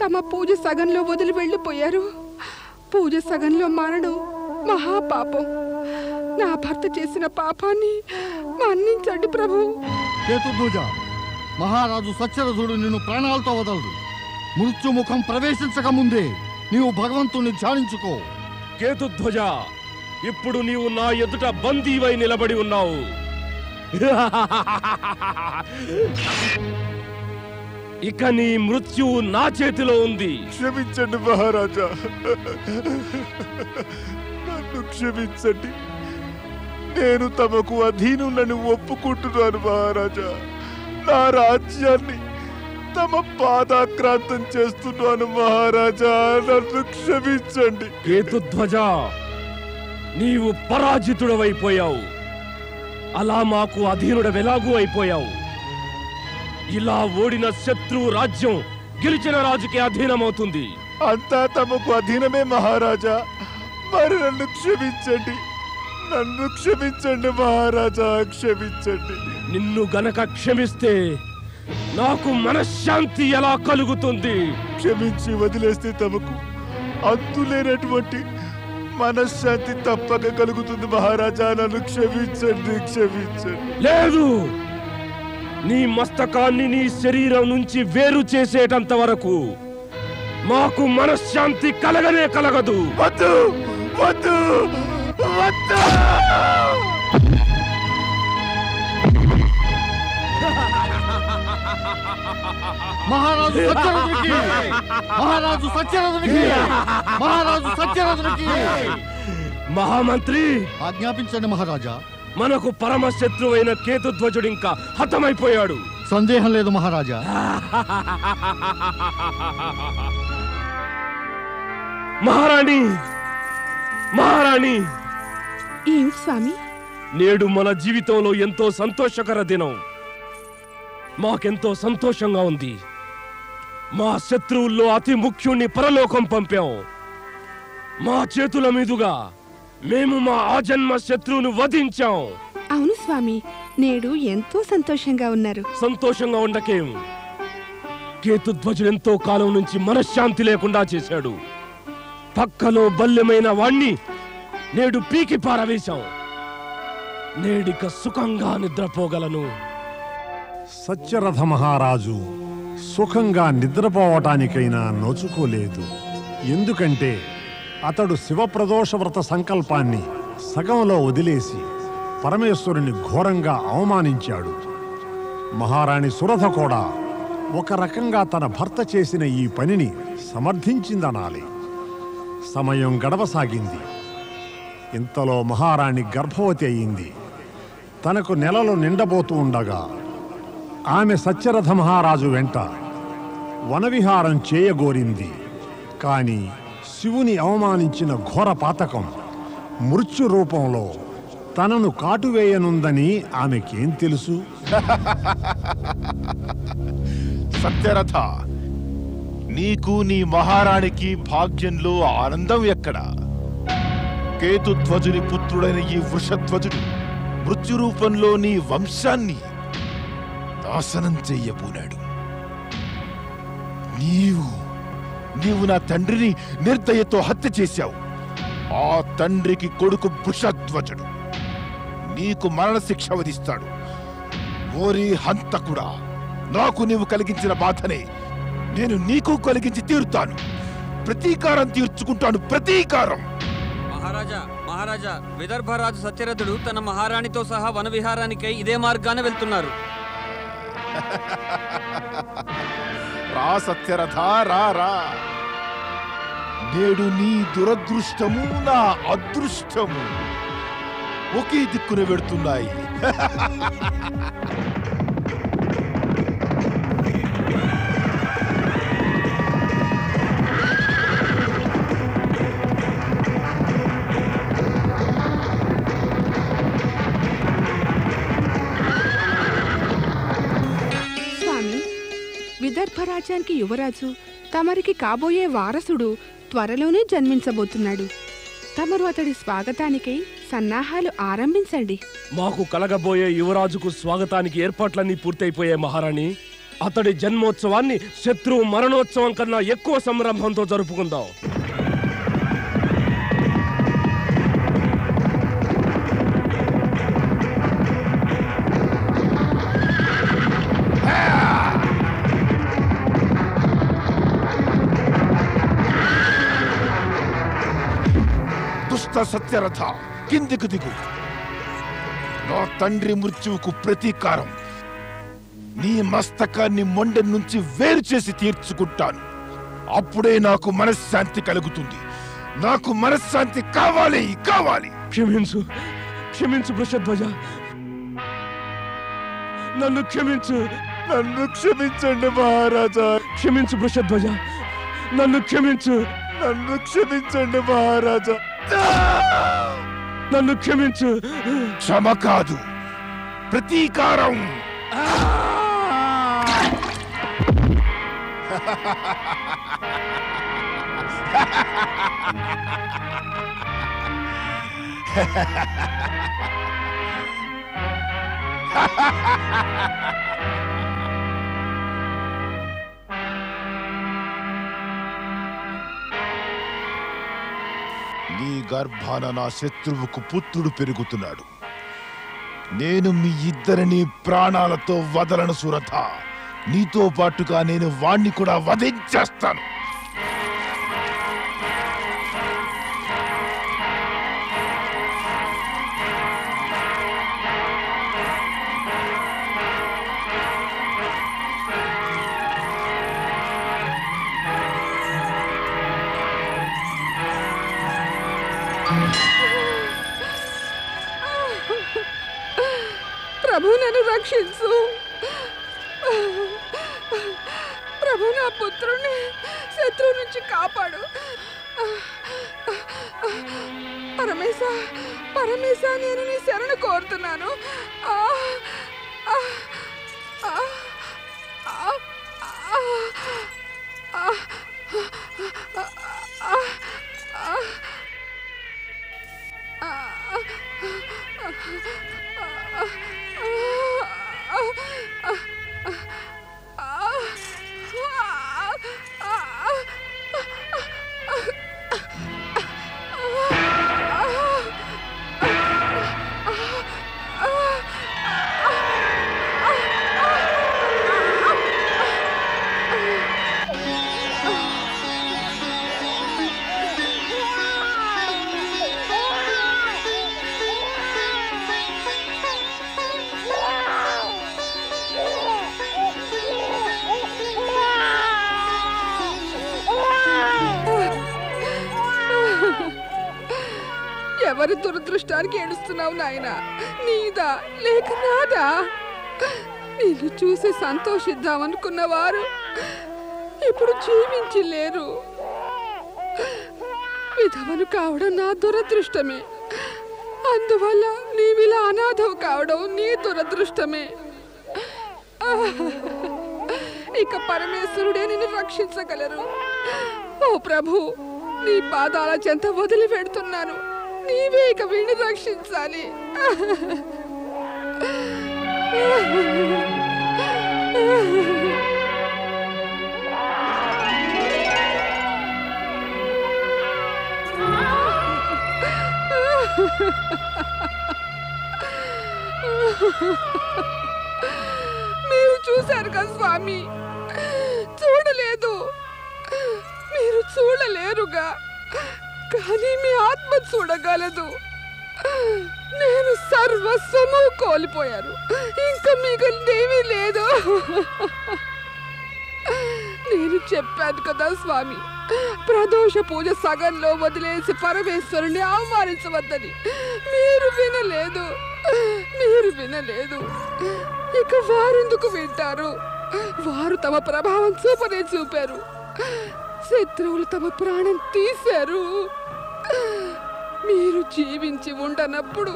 తమ పూజ సగంలో వదిలి వెళ్ళిపోయారు. పూజ సగంలో మారడం మహాపాపం. నా భర్త చేసిన పాపాన్ని మన్నించండి ప్రభు. కేతుధ్వజ, మహారాజు సత్యరథుడు నిన్ను ప్రాణాలతో వదలడు. మృత్యుముఖం ప్రవేశించక ముందే నీవు భగవంతుణ్ణి ధ్యానించుకో. కేతుధ్వజ, ఇప్పుడు నీవు నా ఎదుట బందీవై నిలబడి ఉన్నావు. ఇక నీ మృత్యువు నా చేతిలో ఉంది. క్షమించండి మహారాజా, నన్ను క్షమించండి. నేను తమకు అధీనులను ఒప్పుకుంటున్నాను మహారాజా. నా రాజ్యాన్ని తమ పాదాక్రాంతం చేస్తున్నాను మహారాజా, నన్ను క్షమించండి. కేతుధ్వజ, నీవు పరాజితుడవైపోయావు. అలా మాకు అధీనుడవెలాగూ అయిపోయావు. ఇలా ఓడిన శత్రువు రాజ్యం గెలిచిన రాజుకి అధీనమవుతుంది. అంతా తమకు అధీనమే మహారాజా. మరి నన్ను క్షమించండి, నన్ను క్షమించండి మహారాజా, క్షమించండి. నిన్ను గనక క్షమిస్తే నాకు మనశ్శాంతి ఎలా కలుగుతుంది? క్షమించి వదిలేస్తే తమకు అంతులేనటువంటి మనశ్శాంతి తప్పక కలుగుతుంది మహారాజా. నన్ను క్షమించండి, క్షమించండి. లేదు, నీ మస్తకాన్ని నీ శరీరం నుంచి వేరు చేసేటంత వరకు మాకు మనశ్శాంతి కలగనే కలగదు. వద్దు, వద్దు, వద్దు. మహారాజు సత్యరథునికి, మహారాజు సత్యరథునికి, మహారాజు సత్యరథునికి. మహామంత్రి, ఆజ్ఞాపించండి మహారాజా. మనకు పరమ శత్రువైన కేతుధ్వజుడు ఇంకా హతమైపోయాడు. సందేహం లేదు మహారాజా. మహారాణి, మహారాణి, ఏం స్వామి? నేడు మన జీవితంలో ఎంతో సంతోషకర దినం. మాకెంతో సంతోషంగా ఉంది. మా శత్రువుల్లో అతి ముఖ్యుణ్ణి పరలోకం పంపాం. మా చేతుల మీదుగా మేము మా ఆజన్మ శత్రువును వధించాం. అవును స్వామి, నేడు ఎంతో సంతోషంగా ఉన్నారు. సంతోషంగా ఉండకేం, కేతుధ్వజుడు ఎంతో కాలం నుంచి మనశ్శాంతి లేకుండా చేశాడు. పక్కలో బల్యమైన వాణ్ణి నేడు పీకి పారవేశాం. నేడిక సుఖంగా నిద్రపోగలను. సత్యరథ మహారాజు సుఖంగా నిద్రపోవటానికైనా నోచుకోలేదు. ఎందుకంటే అతడు శివప్రదోష వ్రత సంకల్పాన్ని సగంలో వదిలేసి పరమేశ్వరుని ఘోరంగా అవమానించాడు. మహారాణి సురథ కూడా ఒక రకంగా తన భర్త చేసిన ఈ పనిని సమర్థించిందనాలి. సమయం గడవసాగింది. ఇంతలో మహారాణి గర్భవతి అయింది. తనకు నెలలు నిండబోతూ ఉండగా ఆమె సత్యరథ మహారాజు వెంట వనవిహారం చేయగోరింది. కాని శివుని అవమానించిన ఘోర పాతకం మృత్యు రూపంలో తనను కాటువేయనుందని ఆమెకేం తెలుసు? సత్యరథ, నీకు నీ మహారాణికి భాగ్యంలో ఆనందం ఎక్కడా? కేతుధ్వజుని పుత్రుడైన ఈ వృషధ్వజుడు మృత్యు రూపంలో నీ వంశాన్ని నాశనం చెయ్యబోనాడు. నీవు నా తండ్రిని నిర్దయతో హత్య చేశావు. ఆ తండ్రికి కొడుకు వృషధ్వజుడు నీకు మరణశిక్ష విధిస్తాడు. ఓరి హంతకుడా, నాకు నీవు కలిగించిన బాధనే నేను నీకు కలిగించి తీరుతాను. ప్రతీకారం తీర్చుకుంటాను, ప్రతీకారం. మహారాజా, విదర్భరాజు సత్యరథుడు తన మహారాణితో సహా వనవిహారానికై ఇదే మార్గాన వెళ్తున్నారు. రా సత్యరథ, రా రా. నేడు నీ దురదృష్టము నా అదృష్టము ఒకే దిక్కున వెడుతున్నాయి. విదర్భరాజ్యానికి యువరాజు, తమరికి కాబోయే వారసుడు త్వరలోనే జన్మించబోతున్నాడు. తమరు అతడి స్వాగతానికై సన్నాహాలు ఆరంభించండి. మాకు కలగబోయే యువరాజుకు స్వాగతానికి ఏర్పాట్లన్నీ పూర్తయిపోయాయి మహారాణి. అతడి జన్మోత్సవాన్ని శత్రువు మరణోత్సవం కన్నా ఎక్కువ సంరంభంతో జరుపుకుందాం. దుష్ట సత్యరథ, కిందికి దిగు. నా తండ్రి మృత్యువుకు ప్రతీకారం నీ మస్తకాన్ని మొండె నుంచి వేరు చేసి తీర్చుకుంటాను. అప్పుడే నాకు మనశ్శాంతి కలుగుతుంది. నాకు మనశ్శాంతి కావాలి కావాలి. క్షమించు, క్షమించు వృషధ్వజ, నన్ను క్షమించు. నన్ను క్షమించండి మహారాజా. క్షమించు వృషధ్వజ, నన్ను క్షమించు. నన్ను క్షమించండి మహారాజా. నన్ను క్షమించు. క్షమ కాదు, ప్రతీకారం. నీ గర్భాన నా శత్రువుకు పుత్రుడు పెరుగుతున్నాడు. నేను మీ ఇద్దరిని ప్రాణాలతో వదలను సురథ. నీతో పాటుగా నేను వాణ్ణి కూడా వధించేస్తాను. ప్రభు, నన్ను రక్షించు. ప్రభు, నా పుత్రుని శత్రువు నుంచి కాపాడు. పరమేశ, పరమేశ, నేను నీ శరణు కోరుతున్నాను. ఎవరి దురదృష్టానికి ఏడుస్తున్నావు నాయనా? నీదా లేక నాదా? నిన్ను చూసి సంతోషిద్దామనుకున్న వారు ఇప్పుడు జీవించి లేరు. విధవను కావడం నా దురదృష్టమే. అందువల్ల నీవిలా అనాథవు కావడం నీ దురదృష్టమే. ఇక పరమేశ్వరుడే నిన్ను రక్షించగలరు. ఓ ప్రభు, నీ పాదాల చెంత వదిలి పెడుతున్నాను. నీవే ఇక వీణ్ణి రక్షించాలి. మీరు చూశారు కదా స్వామి, చూడలేదు. మీరు చూడలేరుగా, కానీ మీ ఆత్మ చూడగలదు. నేను సర్వస్వము కోల్పోయాను. ఇంకా మిగిలినదేమీ లేదు. నేను చెప్పాను కదా స్వామి, ప్రదోష పూజ సగంలో వదిలేసి పరమేశ్వరుని అవమానించవద్దని. మీరు వినలేదు, మీరు వినలేదు. ఇక వారెందుకు వింటారు? వారు తమ ప్రభావం చూపారు. శత్రువులు తమ ప్రాణం తీశారు. మీరు జీవించి ఉండనప్పుడు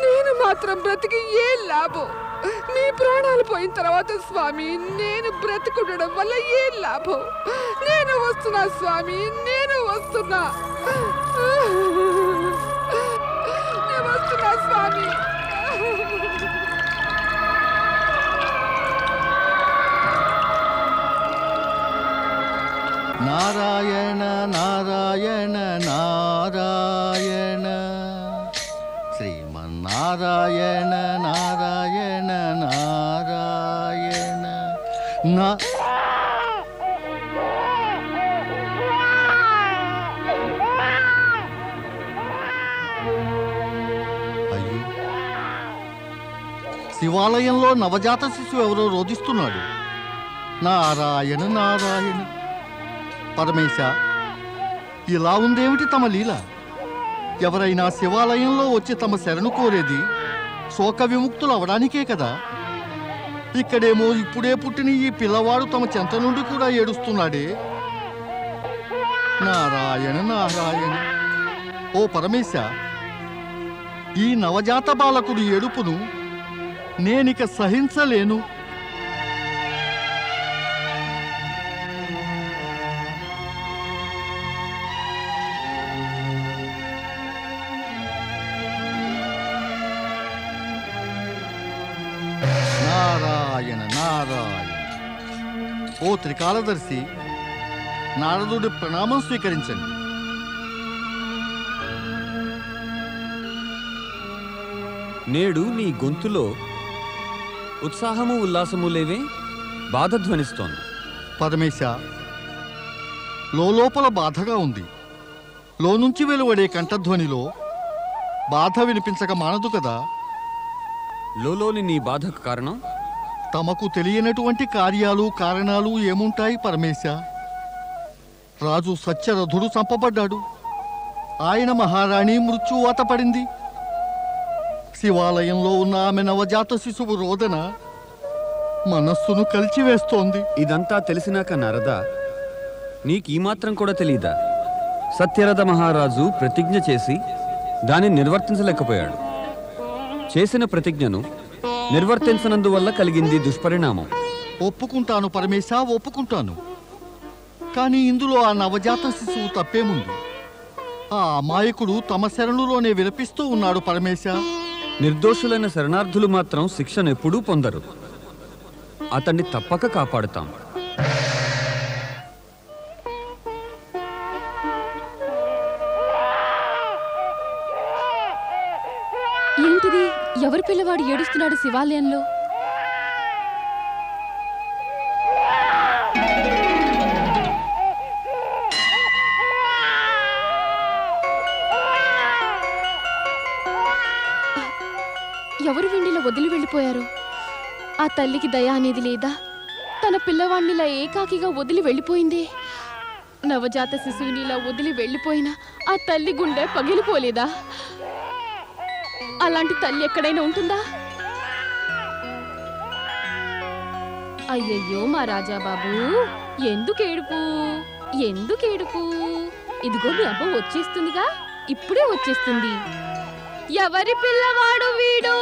నేను మాత్రం బ్రతికి ఏ లాభం? మీ ప్రాణాలు పోయిన తర్వాత స్వామి, నేను బ్రతికుండడం వల్ల ఏ లాభం? నేను వస్తున్నా స్వామి, నేను వస్తున్నా స్వామి. నారాయణ నారాయణ నారాయణ శ్రీమన్నారాయణ నారాయణ నారాయణ నా అయ్యో, శివాలయంలో నవజాత శిశువు ఎవరో రోధిస్తున్నాడు. నారాయణ నారాయణ. పరమేశ, ఇలా ఉందేమిటి తమ లీల? ఎవరైనా శివాలయంలో వచ్చి తమ శరణు కోరేది శోక విముక్తులు అవడానికే కదా. ఇక్కడేమో ఇప్పుడే పుట్టిన ఈ పిల్లవాడు తమ చెంత నుండి కూడా ఏడుస్తున్నాడే. నారాయణ నారాయణ. ఓ పరమేశ, ఈ నవజాత బాలకుడి ఏడుపును నేనిక సహించలేను. నారాయణ నారాయణ. ఓ త్రికాలదర్శి, నారదుడి ప్రణామం స్వీకరించండి. నేడు నీ గొంతులో ఉత్సాహము ఉల్లాసము లేవే, బాధ ధ్వనిస్తోంది. పరమేశ, లోపల బాధగా ఉంది. లోనుంచి వెలువడే కంఠధ్వనిలో బాధ వినిపించక మానదు కదా. లోలోని నీ బాధకు కారణం? తమకు తెలియనటువంటి కార్యాలు కారణాలు ఏముంటాయి పరమేశ? రాజు సత్యరథుడు చంపబడ్డాడు. ఆయన మహారాణి మృత్యువాత పడింది. శివాలయంలో ఉన్న ఆమె నవజాత శిశువు రోదన మనస్సును కలిచివేస్తోంది. ఇదంతా తెలిసినాక నారదా, నీకు ఈ మాత్రం కూడా తెలీదా? సత్యరథ మహారాజు ప్రతిజ్ఞ చేసి దాన్ని నిర్వర్తించలేకపోయాడు. చేసిన ప్రతిజ్ఞను నిర్వర్తించనందువల్ల కలిగింది దుష్పరిణామం. ఒప్పుకుంటాను పరమేశ, ఒప్పుకుంటాను. కానీ ఇందులో ఆ నవజాత శిశువు తప్పేముంది? ఆ అమాయకుడు తమ శరణులోనే విలపిస్తూ ఉన్నాడు పరమేశ. నిర్దోషులైన శరణార్థులు మాత్రం శిక్షను ఎప్పుడూ పొందరు. అతన్ని తప్పక కాపాడుతాం. ఏంటిది? ఎవరి పిల్లవాడు ఏడుస్తున్నాడు శివాలయంలో? ఎవరు వెండిలో వదిలి వెళ్ళిపోయారు? ఆ తల్లికి దయ అనేది లేదా? తన పిల్లవాడినిలా ఏకాకిగా వదిలి వెళ్ళిపోయింది. నవజాత శిశువుని ఇలా వదిలి వెళ్ళిపోయినా ఆ తల్లి గుండె పగిలిపోలేదా? అలాంటి తల్లి ఎక్కడైనా ఉంటుందా? అయ్యయ్యో మా రాజాబాబు, ఎందుకేడుపు? ఎందుకేడుపు? ఇదిగో మీ అబ్బ వచ్చేస్తుందిగా, ఇప్పుడే వచ్చేస్తుంది. ఎవరి పిల్లవాడు వీడు?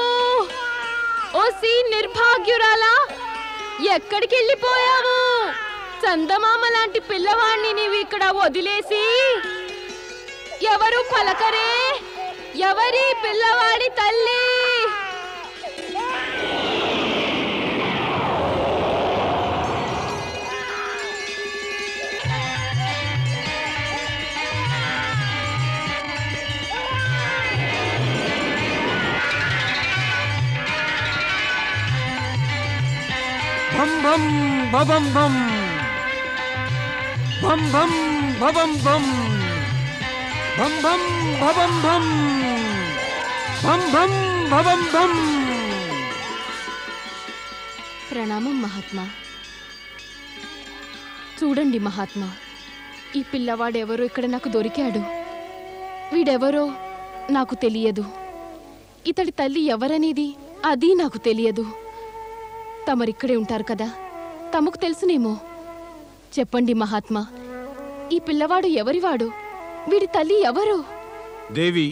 ఓసి నిర్భాగ్యురాలా, ఎక్కడికి వెళ్ళిపోయావు? చందమామ లాంటి పిల్లవాడిని నీవు ఇక్కడ వదిలేసి ఎవరు పలకరే? ఎవరి పిల్లవాడి తల్లి? భం భం భవం భం భం భం భవం భం భం భం భవం భం భం భం భవం భం. ప్రణామం మహాత్మా. చూడండి మహాత్మా, ఈ పిల్లవాడెవరో ఇక్కడ నాకు దొరికాడు. వీడెవరో నాకు తెలియదు. ఇతడి తల్లి ఎవరనేది అది నాకు తెలియదు. తమరిక్కడే ఉంటారు కదా, తమకు తెలుసునేమో. చెప్పండి మహాత్మా, ఈ పిల్లవాడు ఎవరివాడు? వీడి తల్లి ఎవరు? దేవి,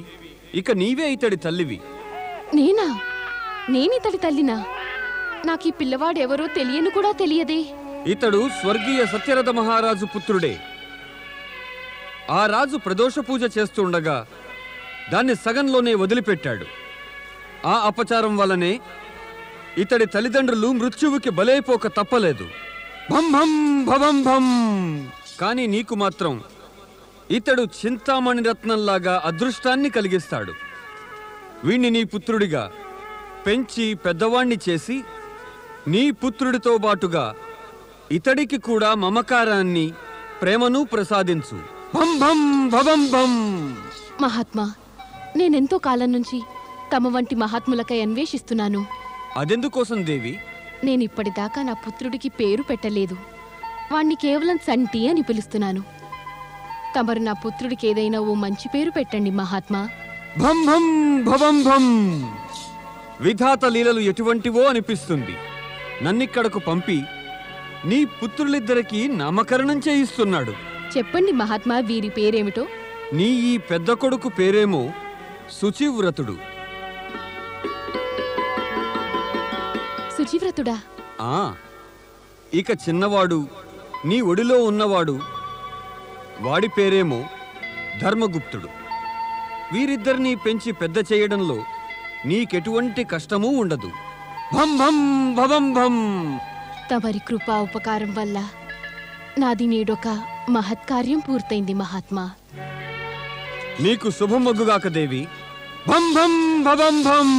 ఇక నీవే ఇతడి తల్లివి. నేనా? నేనితడి తల్లినా? నాకు ఈ పిల్లవాడు ఎవరో తెలియను కూడా తెలియదే. ఇతడు స్వర్గీయ సత్యరథ మహారాజు పుత్రుడే. ఆ రాజు ప్రదోష పూజ చేస్తుండగా దాన్ని సగంలోనే వదిలిపెట్టాడు. ఆ అపచారం వల్లనే ఇతడి తల్లిదండ్రులు మృత్యువుకి బలైపోక తప్పలేదు. భం భం భవం భం కానీ నీకు మాత్రం ఇతడు చింతామణి రత్నంలాగా అదృష్టాన్ని కలిగిస్తాడు. వీణ్ణి నీ పుత్రుడిగా పెంచి పెద్దవాణ్ణి చేసి నీ పుత్రుడితో బాటుగా ఇతడికి కూడా మమకారాన్ని ప్రేమను ప్రసాదించు. భం భం భవం భం. మహాత్మా, నేనెంతో కాలం నుంచి తమ వంటి మహాత్ములకై అన్వేషిస్తున్నాను. అదెందుకోసం దేవి? నేనిప్పటిదాకా నా పుత్రుడికి పేరు పెట్టలేదు. వాణ్ణి కేవలం సంటి అని పిలుస్తున్నాను. తమరు నా పుత్రుడికి ఏదైనా ఓ మంచి పేరు పెట్టండి మహాత్మా. భం భం భవం భం. విధాత లీలలు ఎటువంటివో అనిపిస్తుంది. నన్నిక్కడకు పంపి నీ పుత్రులిద్దరికి నామకరణం చేయిస్తున్నాడు. చెప్పండి మహాత్మా, వీరి పేరేమిటో? నీ ఈ పెద్ద కొడుకు పేరేమో శుచివ్రతుడు. శుచివ్రతుడా? ఆ, ఇక చిన్నవాడు నీ ఒడిలో ఉన్నవాడు, వాడి పేరేమో ధర్మగుప్తుడు. వీరిద్దరినీ పెంచి పెద్ద చేయడంలో నీకెటువంటి కష్టమూ ఉండదు. భం భం భవం భం. తమరి కృపా ఉపకారం వల్ల నాది నేడొక మహత్కార్యం పూర్తయింది మహాత్మా. నీకు శుభమొగ్గుగాక దేవి. భం భం భవం భం.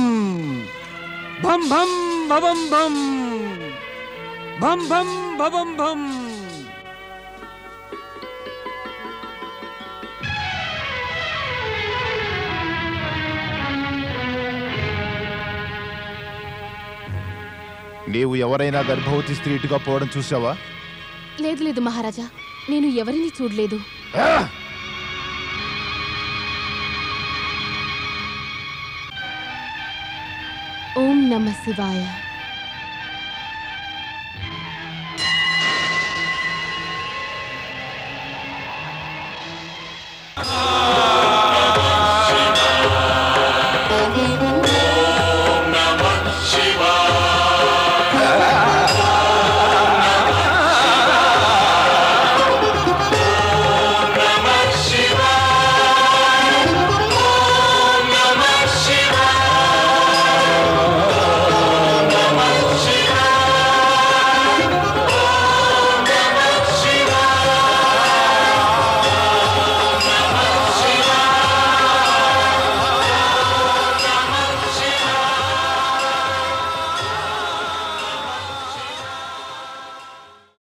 భం భం భవం భం. భం భం భవం భం. నీవు ఎవరైనా గర్భవతి స్త్రీటుగా పోవడం చూసావా? లేదు లేదు మహారాజా, నేను ఎవరిని చూడలేదు. ఓం నమః శివాయ.